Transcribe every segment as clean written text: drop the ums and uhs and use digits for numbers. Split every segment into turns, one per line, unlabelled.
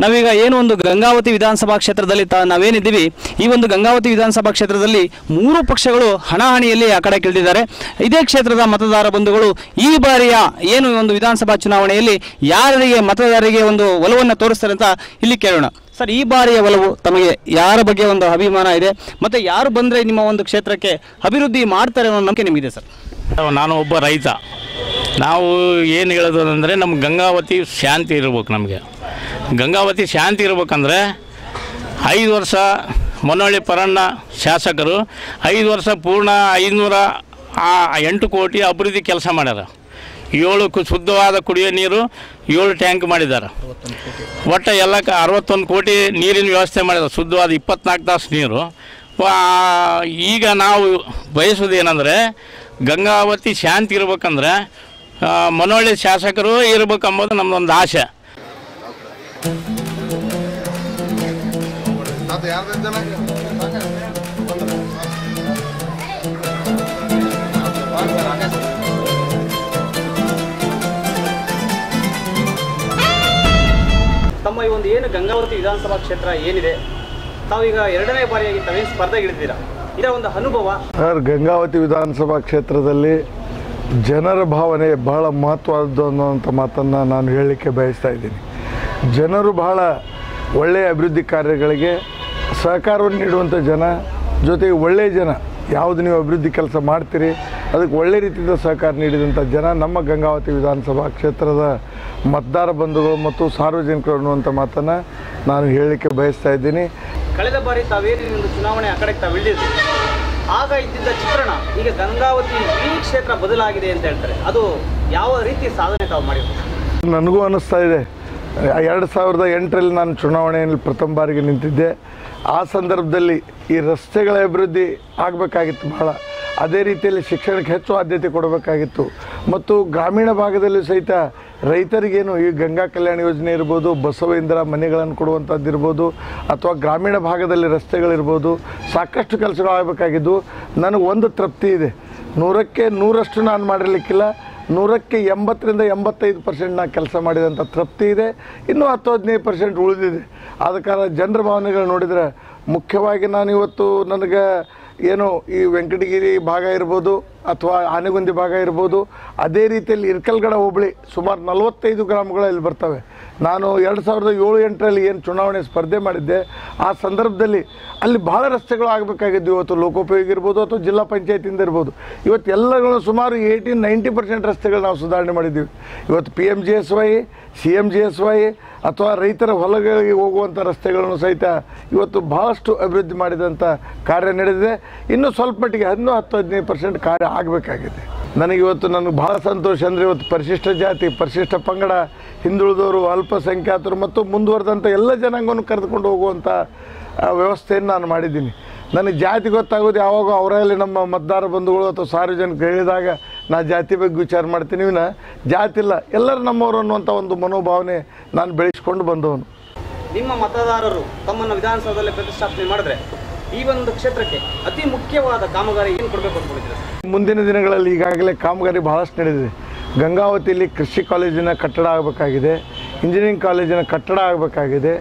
ನಾವೀಗ ಏನು ಒಂದು ಗಂಗಾವತಿ ವಿಧಾನಸಭಾ ಕ್ಷೇತ್ರದಲ್ಲಿ ನಾವೇನಿದ್ದೀವಿ, ಈ ಒಂದು ಗಂಗಾವತಿ ವಿಧಾನಸಭಾ ಕ್ಷೇತ್ರದಲ್ಲಿ 3 ಪಕ್ಷಗಳು ಹಣಾಹಣಿಯಲ್ಲಿ ಆ ಕಡೆ ಕಿಳಿದಿದ್ದಾರೆ. ಇದೇ ಕ್ಷೇತ್ರದ ಮತದಾರ ಬಂಧುಗಳು ಈ ಬಾರಿಯ ಏನು ಒಂದು ವಿಧಾನಸಭಾ ಚುನಾವಣೆಯಲ್ಲಿ ಯಾರಿಗೆ ಮತದಾರರಿಗೆ ಒಂದು ಒಲವನ್ನು ತೋರಿಸ್ತಾರೆ ಅಂತ ಇಲ್ಲಿ ಕೇಳೋಣ. ಸರ್, ಈ ಬಾರಿಯ ಒಲವು ತಮಗೆ ಯಾರ ಬಗ್ಗೆ ಒಂದು ಅಭಿಮಾನ ಇದೆ, ಮತ್ತು ಯಾರು ಬಂದರೆ ನಿಮ್ಮ ಒಂದು ಕ್ಷೇತ್ರಕ್ಕೆ ಅಭಿವೃದ್ಧಿ ಮಾಡ್ತಾರೆ ಅನ್ನೋ ನಂಬಿಕೆ ನಿಮಗಿದೆ ಸರ್?
ನಾನು ಒಬ್ಬ ರೈತ. ನಾವು ಏನು ಹೇಳೋದು ಅಂದರೆ ನಮ್ಮ ಗಂಗಾವತಿ ಶಾಂತಿ ಇರ್ಬೇಕು. ನಮಗೆ ಗಂಗಾವತಿ ಶಾಂತಿ ಇರ್ಬೇಕಂದ್ರೆ 5 ವರ್ಷ ಮೊನ್ನಳ್ಳಿ ಪರಣ್ಣ ಶಾಸಕರು 5 ವರ್ಷ ಪೂರ್ಣ 508 ಕೋಟಿ ಅಭಿವೃದ್ಧಿ ಕೆಲಸ ಮಾಡ್ಯಾರ. 7 ಶುದ್ಧವಾದ ಕುಡಿಯೋ ನೀರು 7 ಟ್ಯಾಂಕ್ ಮಾಡಿದ್ದಾರೆ. ಒಟ್ಟು ಎಲ್ಲ 61 ಕೋಟಿ ನೀರಿನ ವ್ಯವಸ್ಥೆ ಮಾಡಿದ್ದಾರೆ, ಶುದ್ಧವಾದ 24 ತಾಸು ನೀರು. ಈಗ ನಾವು ಬಯಸೋದೇನೆಂದರೆ ಗಂಗಾವತಿ ಶಾಂತಿ ಇರ್ಬೇಕಂದ್ರೆ ಮನೋಳ್ಳಿ ಶಾಸಕರು ಇರಬೇಕಂಬುದು ನಮ್ಮದೊಂದು ಆಸೆ.
ತಮ್ಮ ಈ ಒಂದು ಏನು ಗಂಗಾವತಿ ವಿಧಾನಸಭಾ ಕ್ಷೇತ್ರ ಏನಿದೆ, ತಾವೀಗ 2ನೇ ಬಾರಿಯಾಗಿ ತಾವೇನು ಸ್ಪರ್ಧೆಗಿಳಿದ್ದೀರಾ, ಇದರ ಒಂದು ಅನುಭವ?
ಸರ್, ಗಂಗಾವತಿ ವಿಧಾನಸಭಾ ಕ್ಷೇತ್ರದಲ್ಲಿ ಜನರ ಭಾವನೆ ಬಹಳ ಮಹತ್ವದ್ದು ಅನ್ನುವಂಥ ಮಾತನ್ನು ನಾನು ಹೇಳಲಿಕ್ಕೆ ಬಯಸ್ತಾ ಇದ್ದೀನಿ. ಜನರು ಬಹಳ ಒಳ್ಳೆಯ ಅಭಿವೃದ್ಧಿ ಕಾರ್ಯಗಳಿಗೆ ಸಹಕಾರವನ್ನು ನೀಡುವಂಥ ಜನ, ಜೊತೆಗೆ ಒಳ್ಳೆಯ ಜನ, ಯಾವುದು ನೀವು ಅಭಿವೃದ್ಧಿ ಕೆಲಸ ಮಾಡ್ತೀರಿ ಅದಕ್ಕೆ ಒಳ್ಳೆ ರೀತಿಯಿಂದ ಸಹಕಾರ ನೀಡಿದಂಥ ಜನ ನಮ್ಮ ಗಂಗಾವತಿ ವಿಧಾನಸಭಾ ಕ್ಷೇತ್ರದ ಮತದಾರ ಬಂಧುಗಳು ಮತ್ತು ಸಾರ್ವಜನಿಕರು ಅನ್ನುವಂಥ ಮಾತನ್ನು ನಾನು ಹೇಳಲಿಕ್ಕೆ ಬಯಸ್ತಾ ಇದ್ದೀನಿ.
ಕಳೆದ ಬಾರಿ ತಾವೇನು ಒಂದು ಚುನಾವಣೆ ಆ ಕಡೆ ತಾವಿಳಿದಿದ್ರಿ, ಆಗ ಇದ್ದಿದ್ದ ಚಿತ್ರಣ ಈಗ ಗಂಗಾವತಿ ಈ ಕ್ಷೇತ್ರ ಬದಲಾಗಿದೆ ಅಂತ ಹೇಳ್ತಾರೆ. ಅದು ಯಾವ ರೀತಿ ಸಾಧನೆ ತಾವು ಮಾಡಿದ್ರು?
ನನಗೂ ಅನ್ನಿಸ್ತಾ ಇದೆ. 2008ರಲ್ಲಿ ನಾನು ಚುನಾವಣೆಯಲ್ಲಿ ಪ್ರಥಮ ಬಾರಿಗೆ ನಿಂತಿದ್ದೆ. ಆ ಸಂದರ್ಭದಲ್ಲಿ ಈ ರಸ್ತೆಗಳ ಅಭಿವೃದ್ಧಿ ಆಗಬೇಕಾಗಿತ್ತು ಬಹಳ. ಅದೇ ರೀತಿಯಲ್ಲಿ ಶಿಕ್ಷಣಕ್ಕೆ ಹೆಚ್ಚು ಆದ್ಯತೆ ಕೊಡಬೇಕಾಗಿತ್ತು. ಮತ್ತು ಗ್ರಾಮೀಣ ಭಾಗದಲ್ಲಿ ಸಹಿತ ರೈತರಿಗೇನು ಈ ಗಂಗಾ ಕಲ್ಯಾಣ ಯೋಜನೆ ಇರ್ಬೋದು, ಬಸವೇಂದ್ರ ಮನೆಗಳನ್ನು ಕೊಡುವಂಥದ್ದು ಇರ್ಬೋದು, ಅಥವಾ ಗ್ರಾಮೀಣ ಭಾಗದಲ್ಲಿ ರಸ್ತೆಗಳಿರ್ಬೋದು, ಸಾಕಷ್ಟು ಕೆಲಸಗಳು ಆಗಬೇಕಾಗಿದ್ದು. ನನಗೆ ಒಂದು ತೃಪ್ತಿ ಇದೆ, 100ಕ್ಕೆ 100ರಷ್ಟು ನಾನು ಮಾಡಿರಲಿಕ್ಕಿಲ್ಲ, 100ಕ್ಕೆ 80ರಿಂದ 85% ನಾನು ಕೆಲಸ ಮಾಡಿದಂಥ ತೃಪ್ತಿ ಇದೆ. ಇನ್ನೂ 10-15% ಉಳಿದಿದೆ. ಆದ ಕಾರಣ ಜನರ ಭಾವನೆಗಳು ನೋಡಿದರೆ ಮುಖ್ಯವಾಗಿ ನಾನು ಇವತ್ತು ನನಗೆ ಏನು ಈ ವೆಂಕಟಗಿರಿ ಭಾಗ ಇರ್ಬೋದು ಅಥವಾ ಆನೆಗುಂದಿ ಭಾಗ ಇರ್ಬೋದು, ಅದೇ ರೀತಿಯಲ್ಲಿ ಇರ್ಕಲ್ಗಡ ಹೋಬಳಿ ಸುಮಾರು 45 ಗ್ರಾಮಗಳು ಇಲ್ಲಿ ಬರ್ತವೆ. ನಾನು 2007-8ರಲ್ಲಿ ಏನು ಚುನಾವಣೆ ಸ್ಪರ್ಧೆ ಮಾಡಿದ್ದೆ, ಆ ಸಂದರ್ಭದಲ್ಲಿ ಅಲ್ಲಿ ಭಾಳ ರಸ್ತೆಗಳು ಆಗಬೇಕಾಗಿದ್ದು. ಇವತ್ತು ಲೋಕೋಪಯೋಗಿ ಇರ್ಬೋದು ಅಥವಾ ಜಿಲ್ಲಾ ಪಂಚಾಯತಿಯಿಂದ ಇರ್ಬೋದು, ಇವತ್ತು ಎಲ್ಲಗಳು ಸುಮಾರು 80-90% ರಸ್ತೆಗಳು ನಾವು ಸುಧಾರಣೆ ಮಾಡಿದ್ದೀವಿ. ಇವತ್ತು PMGSY, CMGSY ಅಥವಾ ರೈತರ ಹೊಲಗಳಿಗೆ ಹೋಗುವಂಥ ರಸ್ತೆಗಳನ್ನು ಸಹಿತ ಇವತ್ತು ಭಾಳಷ್ಟು ಅಭಿವೃದ್ಧಿ ಮಾಡಿದಂಥ ಕಾರ್ಯ ನಡೆದಿದೆ. ಇನ್ನೂ ಸ್ವಲ್ಪ ಮಟ್ಟಿಗೆ 10-15% ಕಾರ್ಯ ಆಗಬೇಕಾಗಿದೆ. ನನಗೆ ಭಾಳ ಸಂತೋಷ ಅಂದರೆ ಇವತ್ತು ಪರಿಶಿಷ್ಟ ಜಾತಿ, ಪರಿಶಿಷ್ಟ ಪಂಗಡ, ಹಿಂದುಳಿದವರು, ಅಲ್ಪಸಂಖ್ಯಾತರು ಮತ್ತು ಮುಂದುವರೆದಂಥ ಎಲ್ಲ ಜನಾಂಗವನ್ನು ಕರೆದುಕೊಂಡು ಹೋಗುವಂಥ ವ್ಯವಸ್ಥೆಯನ್ನು ನಾನು ಮಾಡಿದ್ದೀನಿ. ನನಗೆ ಜಾತಿ ಗೊತ್ತಾಗೋದು ಯಾವಾಗ ಅವರಲ್ಲಿ ನಮ್ಮ ಮತದಾರ ಬಂಧುಗಳು ಅಥವಾ ಸಾರ್ವಜನಿಕರು ಹೇಳಿದಾಗ ನಾ ಜಾತಿ ಬಗ್ಗೆ ವಿಚಾರ ಮಾಡ್ತೀನಿ. ವಿನ ಜಾತಿ ಇಲ್ಲ, ಎಲ್ಲರೂ ನಮ್ಮವರು ಅನ್ನುವಂಥ ಒಂದು ಮನೋಭಾವನೆ ನಾನು ಬೆಳೆಸ್ಕೊಂಡು ಬಂದವನು.
ನಿಮ್ಮ ಮತದಾರರು ತಮ್ಮನ್ನು ವಿಧಾನಸೌಧದಲ್ಲಿ ಪ್ರತಿಷ್ಠಾಪನೆ ಮಾಡಿದ್ರೆ ಈ ಒಂದು ಕ್ಷೇತ್ರಕ್ಕೆ ಅತಿ ಮುಖ್ಯವಾದ ಕಾಮಗಾರಿ ಏನು ಕೊಡಬೇಕು ಅಂದ್ಕೊಂಡಿದ್ದೀರಾ?
ಮುಂದಿನ ದಿನಗಳಲ್ಲಿ ಈಗಾಗಲೇ ಕಾಮಗಾರಿ ಭಾಳಷ್ಟು ನಡೆದಿದೆ. ಗಂಗಾವತಿಯಲ್ಲಿ ಕೃಷಿ ಕಾಲೇಜಿನ ಕಟ್ಟಡ ಆಗಬೇಕಾಗಿದೆ, ಇಂಜಿನಿಯರಿಂಗ್ ಕಾಲೇಜಿನ ಕಟ್ಟಡ ಆಗಬೇಕಾಗಿದೆ.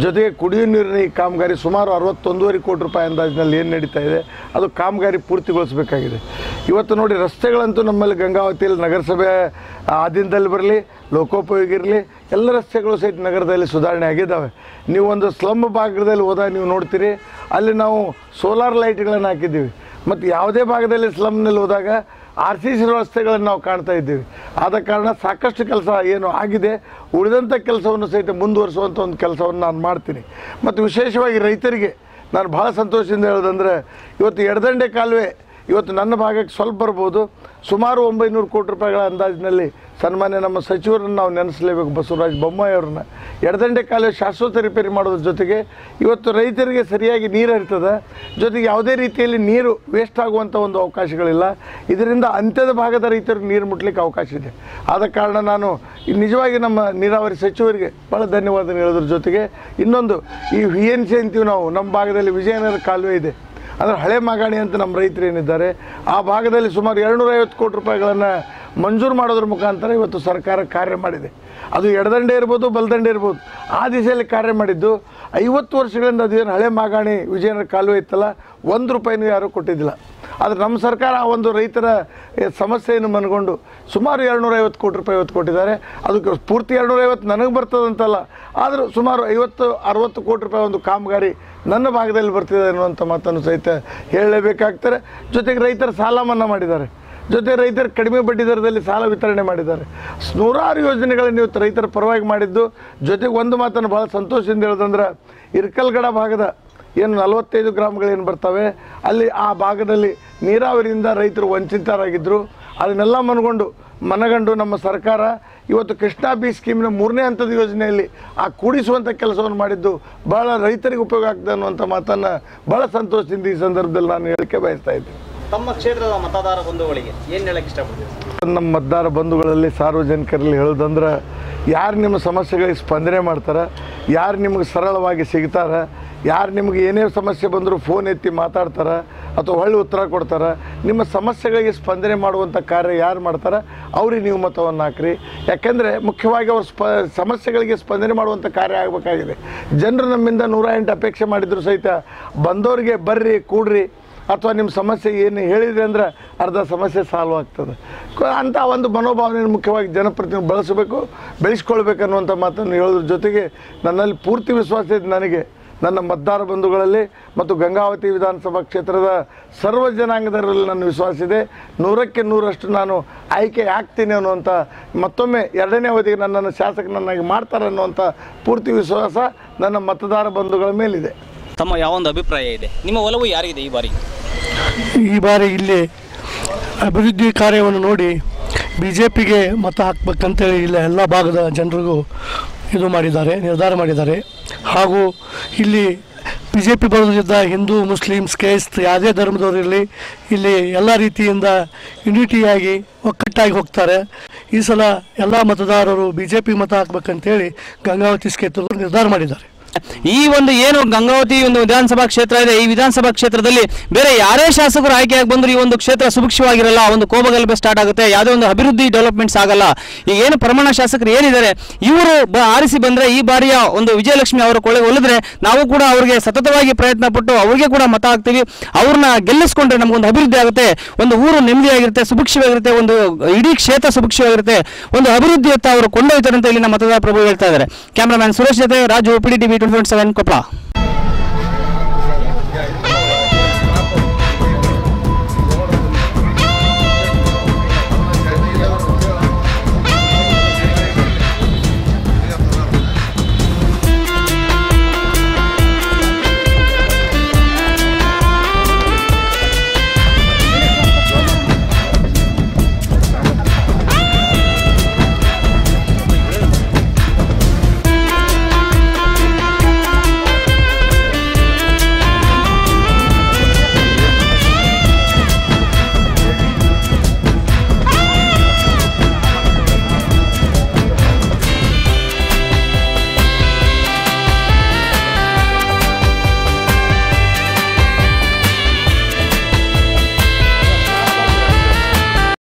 ಜೊತೆಗೆ ಕುಡಿಯುವ ನೀರಿನ ಈ ಕಾಮಗಾರಿ ಸುಮಾರು 61.5 ಕೋಟಿ ರೂಪಾಯಿ ಅಂದಾಜಿನಲ್ಲಿ ಏನು ನಡೀತಾ ಇದೆ ಅದು ಕಾಮಗಾರಿ ಪೂರ್ತಿಗೊಳಿಸಬೇಕಾಗಿದೆ. ಇವತ್ತು ನೋಡಿ, ರಸ್ತೆಗಳಂತೂ ನಮ್ಮಲ್ಲಿ ಗಂಗಾವತಿಯಲ್ಲಿ ನಗರಸಭೆ ಆಧೀನದಲ್ಲಿ ಬರಲಿ, ಲೋಕೋಪಯೋಗಿ ಇರಲಿ, ಎಲ್ಲ ರಸ್ತೆಗಳು ಸಹಿತ ನಗರದಲ್ಲಿ ಸುಧಾರಣೆ ಆಗಿದ್ದಾವೆ. ನೀವು ಒಂದು ಸ್ಲಮ್ ಭಾಗದಲ್ಲಿ ಹೋದಾಗ ನೀವು ನೋಡ್ತೀರಿ, ಅಲ್ಲಿ ನಾವು ಸೋಲಾರ್ ಲೈಟ್ಗಳನ್ನು ಹಾಕಿದ್ದೀವಿ. ಮತ್ತು ಯಾವುದೇ ಭಾಗದಲ್ಲಿ ಸ್ಲಮ್ನಲ್ಲಿ ಹೋದಾಗ RCC ರಸ್ತೆಗಳನ್ನು ನಾವು ಕಾಣ್ತಾ ಇದ್ದೀವಿ. ಆದ ಕಾರಣ ಸಾಕಷ್ಟು ಕೆಲಸ ಏನು ಆಗಿದೆ, ಉಳಿದಂಥ ಕೆಲಸವನ್ನು ಸಹಿತ ಮುಂದುವರಿಸುವಂಥ ಒಂದು ಕೆಲಸವನ್ನು ನಾನು ಮಾಡ್ತೀನಿ. ಮತ್ತು ವಿಶೇಷವಾಗಿ ರೈತರಿಗೆ ನಾನು ಭಾಳ ಸಂತೋಷದಿಂದ ಹೇಳೋದಂದರೆ, ಇವತ್ತು ಎಡದಂಡೆ ಕಾಲುವೆ ಇವತ್ತು ನನ್ನ ಭಾಗಕ್ಕೆ ಸ್ವಲ್ಪ ಬರ್ಬೋದು, ಸುಮಾರು 900 ಕೋಟಿ ರೂಪಾಯಿಗಳ ಅಂದಾಜಿನಲ್ಲಿ ಸನ್ಮಾನ್ಯ ನಮ್ಮ ಸಚಿವರನ್ನು ನಾವು ನೆನೆಸಲೇಬೇಕು, ಬಸವರಾಜ ಬೊಮ್ಮಾಯಿ ಅವ್ರನ್ನ. ಎಡದಂಡೆ ಕಾಲುವೆ ಶಾಶ್ವತ ರಿಪೇರಿ ಮಾಡೋದ್ರ ಜೊತೆಗೆ ಇವತ್ತು ರೈತರಿಗೆ ಸರಿಯಾಗಿ ನೀರು ಹರಿತದೆ, ಜೊತೆಗೆ ಯಾವುದೇ ರೀತಿಯಲ್ಲಿ ನೀರು ವೇಸ್ಟ್ ಆಗುವಂಥ ಒಂದು ಅವಕಾಶಗಳಿಲ್ಲ. ಇದರಿಂದ ಅಂತ್ಯದ ಭಾಗದ ರೈತರಿಗೆ ನೀರು ಮುಟ್ಲಿಕ್ಕೆ ಅವಕಾಶ ಇದೆ. ಆದ ಕಾರಣ ನಾನು ನಿಜವಾಗಿ ನಮ್ಮ ನೀರಾವರಿ ಸಚಿವರಿಗೆ ಭಾಳ ಧನ್ಯವಾದ ಹೇಳೋದ್ರ ಜೊತೆಗೆ ಇನ್ನೊಂದು ಈ VNC ಅಂತೀವಿ ನಾವು, ನಮ್ಮ ಭಾಗದಲ್ಲಿ ವಿಜಯನಗರ ಕಾಲುವೆ ಇದೆ, ಅಂದರೆ ಹಳೆ ಮಾಗಾಣಿ ಅಂತ ನಮ್ಮ ರೈತರು ಏನಿದ್ದಾರೆ ಆ ಭಾಗದಲ್ಲಿ ಸುಮಾರು 250 ಕೋಟಿ ರೂಪಾಯಿಗಳನ್ನು ಮಂಜೂರು ಮಾಡೋದ್ರ ಮುಖಾಂತರ ಇವತ್ತು ಸರ್ಕಾರ ಕಾರ್ಯ ಮಾಡಿದೆ. ಅದು ಎಡದಂಡೆ ಇರ್ಬೋದು ಬಲದಂಡೆ ಇರ್ಬೋದು, ಆ ದಿಸೆಯಲ್ಲಿ ಕಾರ್ಯ ಮಾಡಿದ್ದು. 50 ವರ್ಷಗಳಿಂದ ಅದೇನು ಹಳೆ ಮಾಗಾಣಿ ವಿಜಯನಗರ ಕಾಲುವೆ ಇತ್ತಲ್ಲ, 1 ರೂಪಾಯಿನೂ ಯಾರೂ ಕೊಟ್ಟಿದ್ದಿಲ್ಲ. ಆದರೆ ನಮ್ಮ ಸರ್ಕಾರ ಆ ಒಂದು ರೈತರ ಸಮಸ್ಯೆಯನ್ನು ಮನಗೊಂಡು ಸುಮಾರು 250 ಕೋಟಿ ರೂಪಾಯಿ ಇವತ್ತು ಕೊಟ್ಟಿದ್ದಾರೆ. ಅದಕ್ಕೆ ಪೂರ್ತಿ 250 ನನಗೆ ಬರ್ತದಂತಲ್ಲ, ಆದರೂ ಸುಮಾರು 50-60 ಕೋಟಿ ರೂಪಾಯಿ ಒಂದು ಕಾಮಗಾರಿ ನನ್ನ ಭಾಗದಲ್ಲಿ ಬರ್ತಿದೆ ಅನ್ನುವಂಥ ಮಾತನ್ನು ಸಹಿತ ಹೇಳಲೇಬೇಕಾಗ್ತಾರೆ. ಜೊತೆಗೆ ರೈತರ ಸಾಲ ಮನ್ನಾ ಮಾಡಿದ್ದಾರೆ, ಜೊತೆ ರೈತರು ಕಡಿಮೆ ಬಡ್ಡಿ ದರದಲ್ಲಿ ಸಾಲ ವಿತರಣೆ ಮಾಡಿದ್ದಾರೆ. ನೂರಾರು ಯೋಜನೆಗಳನ್ನು ಇವತ್ತು ರೈತರ ಪರವಾಗಿ ಮಾಡಿದ್ದು. ಜೊತೆಗೆ ಒಂದು ಮಾತನ್ನು ಭಾಳ ಸಂತೋಷದಿಂದ ಹೇಳೋದಂದ್ರೆ, ಇರ್ಕಲ್ಗಡ ಭಾಗದ ಏನು 45 ಗ್ರಾಮಗಳೇನು ಬರ್ತವೆ ಅಲ್ಲಿ ಆ ಭಾಗದಲ್ಲಿ ನೀರಾವರಿಯಿಂದ ರೈತರು ವಂಚಿತರಾಗಿದ್ದರು. ಅದನ್ನೆಲ್ಲ ಮನಗಂಡು ನಮ್ಮ ಸರ್ಕಾರ ಇವತ್ತು ಕೃಷ್ಣಾ ಬಿ ಸ್ಕೀಮ್ನ 3ನೇ ಹಂತದ ಯೋಜನೆಯಲ್ಲಿ ಆ ಕೂಡಿಸುವಂಥ ಕೆಲಸವನ್ನು ಮಾಡಿದ್ದು ಭಾಳ ರೈತರಿಗೆ ಉಪಯೋಗ ಆಗ್ತದೆ ಅನ್ನುವಂಥ ಮಾತನ್ನು ಭಾಳ ಸಂತೋಷದಿಂದ ಈ ಸಂದರ್ಭದಲ್ಲಿ ನಾನು ಹೇಳಿಕೆ ಬಯಸ್ತಾ ಇದ್ದೀನಿ.
ತಮ್ಮ ಕ್ಷೇತ್ರದ ಮತದಾರ ಬಂಧುಗಳಿಗೆ ಏನು ಹೇಳಕ್ಕೆ ಇಷ್ಟಪಡ್ತೀವಿ?
ನಮ್ಮ ಮತದಾರ ಬಂಧುಗಳಲ್ಲಿ ಸಾರ್ವಜನಿಕರಲ್ಲಿ ಹೇಳೋದಂದ್ರೆ, ಯಾರು ನಿಮ್ಮ ಸಮಸ್ಯೆಗಳಿಗೆ ಸ್ಪಂದನೆ ಮಾಡ್ತಾರೆ, ಯಾರು ನಿಮಗೆ ಸರಳವಾಗಿ ಸಿಗ್ತಾರೆ, ಯಾರು ನಿಮಗೆ ಏನೇ ಸಮಸ್ಯೆ ಬಂದರೂ ಫೋನ್ ಎತ್ತಿ ಮಾತಾಡ್ತಾರೆ ಅಥವಾ ಹೊಳ್ಳಿ ಉತ್ತರ ಕೊಡ್ತಾರೆ, ನಿಮ್ಮ ಸಮಸ್ಯೆಗಳಿಗೆ ಸ್ಪಂದನೆ ಮಾಡುವಂಥ ಕಾರ್ಯ ಯಾರು ಮಾಡ್ತಾರೆ ಅವ್ರಿಗೆ ನೀವು ಮತವನ್ನು ಹಾಕ್ರಿ. ಯಾಕೆಂದರೆ ಮುಖ್ಯವಾಗಿ ಅವ್ರ ಸಮಸ್ಯೆಗಳಿಗೆ ಸ್ಪಂದನೆ ಮಾಡುವಂಥ ಕಾರ್ಯ ಆಗಬೇಕಾಗಿದೆ. ಜನರು ನಮ್ಮಿಂದ 108 ಅಪೇಕ್ಷೆ ಮಾಡಿದ್ರು ಸಹಿತ ಬಂದವರಿಗೆ ಬರ್ರಿ ಕೂಡ್ರಿ ಅಥವಾ ನಿಮ್ಮ ಸಮಸ್ಯೆ ಏನು ಹೇಳಿದ್ರಿ ಅಂದರೆ ಅರ್ಧ ಸಮಸ್ಯೆ ಸಾಲ್ವ್ ಆಗ್ತದೆ ಅಂತ ಒಂದು ಮನೋಭಾವನೆಯನ್ನು ಮುಖ್ಯವಾಗಿ ಜನಪ್ರತಿನಿಧಿ ಬೆಳೆಸ್ಕೊಳ್ಬೇಕು ಅನ್ನುವಂಥ ಮಾತನ್ನು ಹೇಳೋದ್ರ ಜೊತೆಗೆ ನನ್ನಲ್ಲಿ ಪೂರ್ತಿ ವಿಶ್ವಾಸ ಇದೆ. ನನಗೆ ನನ್ನ ಮತದಾರ ಬಂಧುಗಳಲ್ಲಿ ಮತ್ತು ಗಂಗಾವತಿ ವಿಧಾನಸಭಾ ಕ್ಷೇತ್ರದ ಸರ್ವ ಜನಾಂಗದವರಲ್ಲಿ ನನ್ನ ವಿಶ್ವಾಸ ಇದೆ. 100ಕ್ಕೆ 100ರಷ್ಟು ನಾನು ಆಯ್ಕೆ ಆಗ್ತೀನಿ ಅನ್ನುವಂಥ, ಮತ್ತೊಮ್ಮೆ 2ನೇ ಅವಧಿಗೆ ನನ್ನನ್ನು ಶಾಸಕನನ್ನಾಗಿ ಮಾಡ್ತಾರೆ ಅನ್ನುವಂಥ ಪೂರ್ತಿ ವಿಶ್ವಾಸ ನನ್ನ ಮತದಾರ ಬಂಧುಗಳ ಮೇಲಿದೆ.
ತಮ್ಮ ಯಾವೊಂದು ಅಭಿಪ್ರಾಯ ಇದೆ? ನಿಮ್ಮ ಒಲವು ಯಾರಿಗಿದೆ ಈ ಬಾರಿ?
ಈ ಬಾರಿ ಇಲ್ಲಿ ಅಭಿವೃದ್ಧಿ ಕಾರ್ಯವನ್ನು ನೋಡಿ BJPಗೆ ಮತ ಹಾಕ್ಬೇಕಂತೇಳಿ ಇಲ್ಲ ಎಲ್ಲ ಭಾಗದ ಜನರಿಗೂ ನಿರ್ಧಾರ ಮಾಡಿದ್ದಾರೆ. ಹಾಗೂ ಇಲ್ಲಿ BJP ಬರೋದ್ರಿಂದ ಹಿಂದೂ ಮುಸ್ಲಿಮ್ಸ್ ಕ್ರೈಸ್ತ ಯಾವುದೇ ಧರ್ಮದವರಿರಲಿ ಇಲ್ಲಿ ಎಲ್ಲ ರೀತಿಯಿಂದ ಯುನಿಟಿಯಾಗಿ ಒಕ್ಕಟ್ಟಾಗಿ ಹೋಗ್ತಾರೆ. ಈ ಸಲ ಎಲ್ಲ ಮತದಾರರು BJP ಮತ ಹಾಕ್ಬೇಕಂತೇಳಿ ಗಂಗಾವತಿ ಕ್ಷೇತ್ರದಲ್ಲಿ ನಿರ್ಧಾರ ಮಾಡಿದ್ದಾರೆ.
ಈ ಒಂದು ಏನು ಗಂಗಾವತಿ ಒಂದು ವಿಧಾನಸಭಾ ಕ್ಷೇತ್ರ ಇದೆ, ಈ ವಿಧಾನಸಭಾ ಕ್ಷೇತ್ರದಲ್ಲಿ ಬೇರೆ ಯಾರೇ ಶಾಸಕರು ಆಯ್ಕೆಯಾಗಿ ಬಂದರೂ ಈ ಒಂದು ಕ್ಷೇತ್ರ ಸುಭಿಕ್ಷವಾಗಿರಲ್ಲ, ಒಂದು ಕೋಪಗಲಭೆ ಸ್ಟಾರ್ಟ್ ಆಗುತ್ತೆ, ಯಾವುದೇ ಒಂದು ಅಭಿವೃದ್ಧಿ ಡೆವಲಪ್ಮೆಂಟ್ಸ್ ಆಗಲ್ಲ. ಈಗ ಏನು ಪ್ರಮಾಣ ಶಾಸಕರು ಏನಿದ್ದಾರೆ ಇವರು ಆರಿಸಿ ಬಂದರೆ ಈ ಬಾರಿಯ ಒಂದು ವಿಜಯಲಕ್ಷ್ಮಿ ಅವರ ಕೊಳಗೆ ಒಲಿದ್ರೆ ನಾವು ಕೂಡ ಅವರಿಗೆ ಸತತವಾಗಿ ಪ್ರಯತ್ನ ಪಟ್ಟು ಅವರಿಗೆ ಕೂಡ ಮತ ಹಾಕ್ತೀವಿ. ಅವ್ರನ್ನ ಗೆಲ್ಲಿಸ್ಕೊಂಡ್ರೆ ನಮಗೊಂದು ಅಭಿವೃದ್ಧಿ ಆಗುತ್ತೆ, ಒಂದು ಊರು ನೆಮ್ಮದಿಯಾಗಿರುತ್ತೆ, ಸುಭಿಕ್ಷವಾಗಿರುತ್ತೆ, ಒಂದು ಇಡೀ ಕ್ಷೇತ್ರ ಸುಭಿಕ್ಷವಾಗಿರುತ್ತೆ, ಒಂದು ಅಭಿವೃದ್ಧಿಯತ್ತ ಅವರು ಕೊಂಡೊಯ್ತಾರೆ ಅಂತ ಇಲ್ಲಿನ ಮತದಾರ ಪ್ರಭು ಹೇಳ್ತಾ ಇದ್ದಾರೆ. ಕ್ಯಾಮ್ರಾಮ್ಯಾನ್ ಸುರೇಶ್ ಜೊತೆ ರಾಜು, PDTV 24/7 ಕೊಪ್ಪಳ.